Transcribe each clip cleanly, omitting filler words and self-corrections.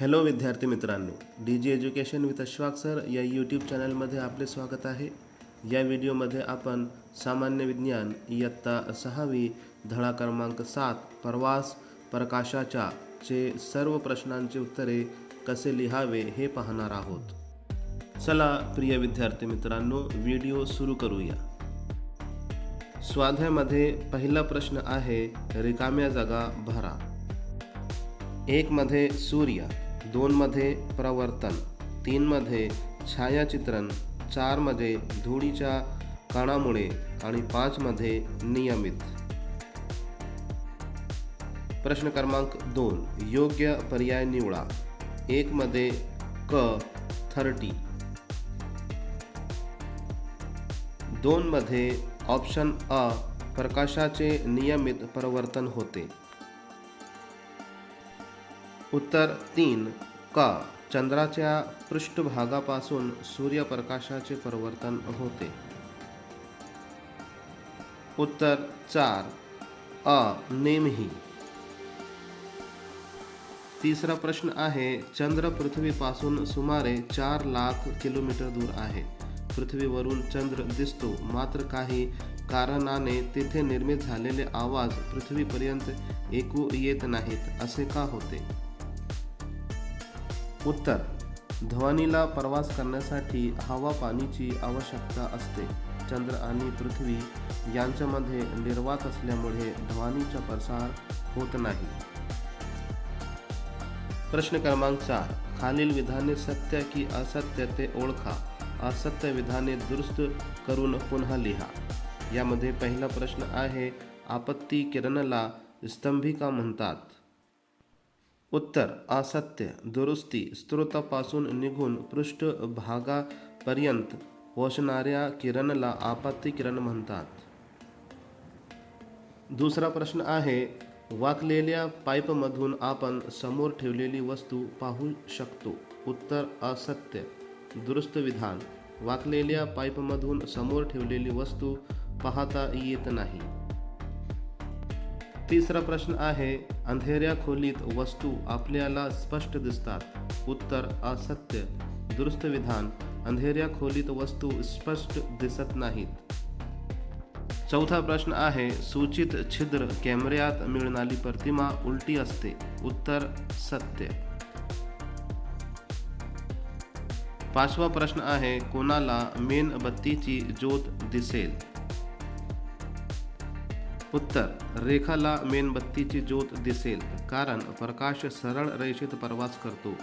Hello विद्यार्थी मित्रांनो, DG education with अश्वाक sir या यूट्यूब चॅनलमध्ये आपले स्वागत आहे। या व्हिडिओमध्ये आपण सामान्य विज्ञान इयत्ता 6वी धडा क्रमांक 7 प्रवास प्रकाशाच्या चे सर्व प्रश्नांची उत्तरे कसे लिहावे हे पाहणार आहोत। चला प्रिय विद्यार्थी मित्रांनो, व्हिडिओ सुरू करूया। स्वाध्यायामध्ये पहिला प्रश्न आहे, रिकाम्या जागा भरा। 1 मध्ये सूर्य, 2 मध्ये प्रवर्तन, 3 मध्ये छायाचित्रण, 4 मध्ये धुळीच्या कणामुळे आणि 5 मध्ये नियमित। प्रश्न क्रमांक 2, योग्य पर्याय निवडा। 1 मध्ये क 30, 2 मध्ये ऑप्शन अ प्रकाशाचे नियमित प्रवर्तन होते। उत्तर 3 का चंद्राच्या पृष्ठभागापासून सूर्यप्रकाशाचे प्रवर्तन होते। उत्तर 4 अ नेमही। तिसरा प्रश्न आहे, चंद्र पृथ्वीपासून सुमारे 4 लाख किलोमीटर दूर आहे। पृथ्वीवरून चंद्र दिसतो, मात्र काही कारणाने तेथे निर्मित झालेले आवाज पृथ्वीपर्यंत ऐकू येत नाहीत, असे का होते? उत्तर, ध्वनीला प्रवास करण्यासाठी हवा पाण्याची आवश्यकता असते। चंद्र आणि पृथ्वी यांच्यामध्ये निर्वात असल्यामुळे ध्वनीचा प्रसार होत नाही। प्रश्न क्रमांक 4, खालील विधाने सत्य की असत्य ते ओळखा। असत्य विधाने दुरुस्त करून पुन्हा लिहा। यामध्ये पहिला प्रश्न आहे, आपत्ती किरणला स्तंभिका म्हणतात। उत्तर असत्य। दुरुस्ती, स्रोतापासून निघून पृष्ठभागापर्यंत पोहोचणाऱ्या किरणला आपत्ती किरण म्हणतात। दुसरा प्रश्न आहे, वाकलेल्या पाईपमधून आपण समोर ठेवलेली वस्तू पाहू शकतो। उत्तर असत्य। दुरुस्त विधान, वाकलेल्या पाईपमधून समोर ठेवलेली वस्तू पाहता येत नाही। तिसरा प्रश्न आहे, अंधेऱ्या खोलीत वस्तू आपल्याला स्पष्ट दिसतात। उत्तर असत्य। दुरुस्त विधान, अंधेऱ्या खोलीत वस्तू स्पष्ट दिसत नाहीत। चौथा प्रश्न आहे, सूचित छिद्र कॅमेऱ्यात मिळणारी प्रतिमा उलटी असते। उत्तर सत्य। पाचवा प्रश्न आहे, कोणाला मेणबत्तीची ज्योत दिसेल? उत्तर, रेखाला मेणबत्तीची ज्योत दिसेल, कारण प्रकाश सरळ रेषेत प्रवास करतो,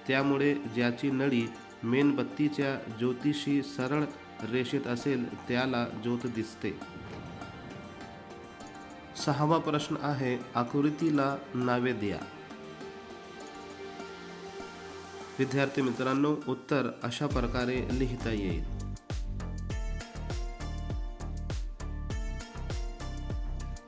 त्यामुळे ज्याची नळी मेणबत्तीच्या ज्योतीशी सरळ रेषेत असेल त्याला ज्योत दिसते। सहावा प्रश्न आहे, आकृतीला नावे द्या। विद्यार्थी मित्रांनो, उत्तर अशा प्रकारे लिहिता येईल।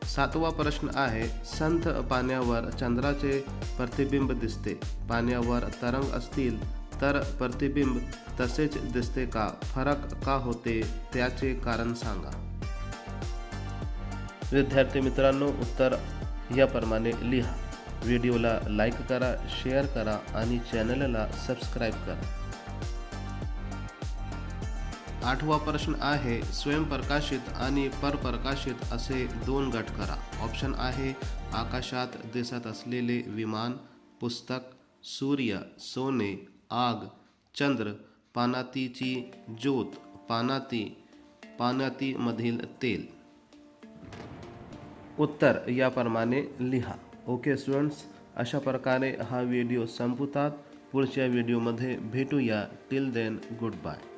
सातवा प्रश्न आहे, संथ पाण्यावर चंद्राचे प्रतिबिंब दिसते। पाण्यावर तरंग असतील तर प्रतिबिंब तसेच दिसते का? फरक का होते त्याचे कारण सांगा। विद्यार्थी मित्रांनो, उत्तर याप्रमाणे लिहा। व्हिडिओला लाईक करा, शेअर करा आणि चॅनलला सबस्क्राईब करा। आठवा प्रश्न आहे, स्वयंप्रकाशित आणि परप्रकाशित असे 2 गट करा। ऑप्शन आहे, आकाशात दिसत असलेले विमान, पुस्तक, सूर्य, सोने, आग, चंद्र, पानातीची ज्योत, पानातीमधील तेल। उत्तर याप्रमाणे लिहा। ओके स्टुडंट्स, अशा प्रकारे हा व्हिडिओ संपवतात। पुढच्या व्हिडिओमध्ये भेटूया। Till then, good bye.